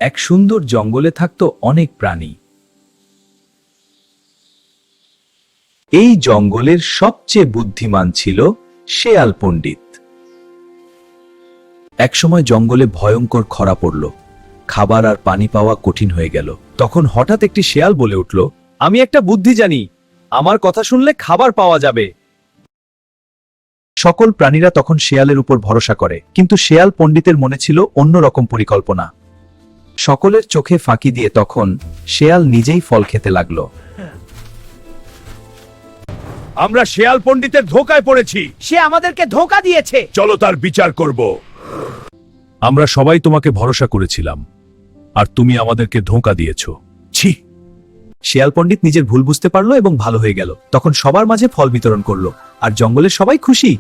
এক সুন্দর জঙ্গলে থাকত অনেক প্রাণী। এই জঙ্গলের সবচেয়ে বুদ্ধিমান ছিল শেয়াল পণ্ডিত। একসময় জঙ্গলে ভয়ঙ্কর খরা পড়ল, খাবার আর পানি পাওয়া কঠিন হয়ে গেল। তখন হঠাৎ একটি শেয়াল বলে উঠল, আমি একটা বুদ্ধি জানি, আমার কথা শুনলে খাবার পাওয়া যাবে। সকল প্রাণীরা তখন শেয়ালের উপর ভরসা করে, কিন্তু শেয়াল পণ্ডিতের মনে ছিল অন্যরকম পরিকল্পনা। সকলের চোখে ফাঁকি দিয়ে তখন শেয়াল নিজেই ফল খেতে লাগলো। আমরা শেয়াল পণ্ডিতের ধোকায় পড়েছি। সে আমাদেরকে ধোঁকা দিয়েছে। চলো তার বিচার করব। আমরা সবাই তোমাকে ভরসা করেছিলাম, আর তুমি আমাদেরকে ধোঁকা দিয়েছো। ছি! শেয়াল পণ্ডিত নিজের ভুল বুঝতে পারলো এবং ভালো হয়ে গেল। তখন সবার মাঝে ফল বিতরণ করলো, আর জঙ্গলের সবাই খুশি।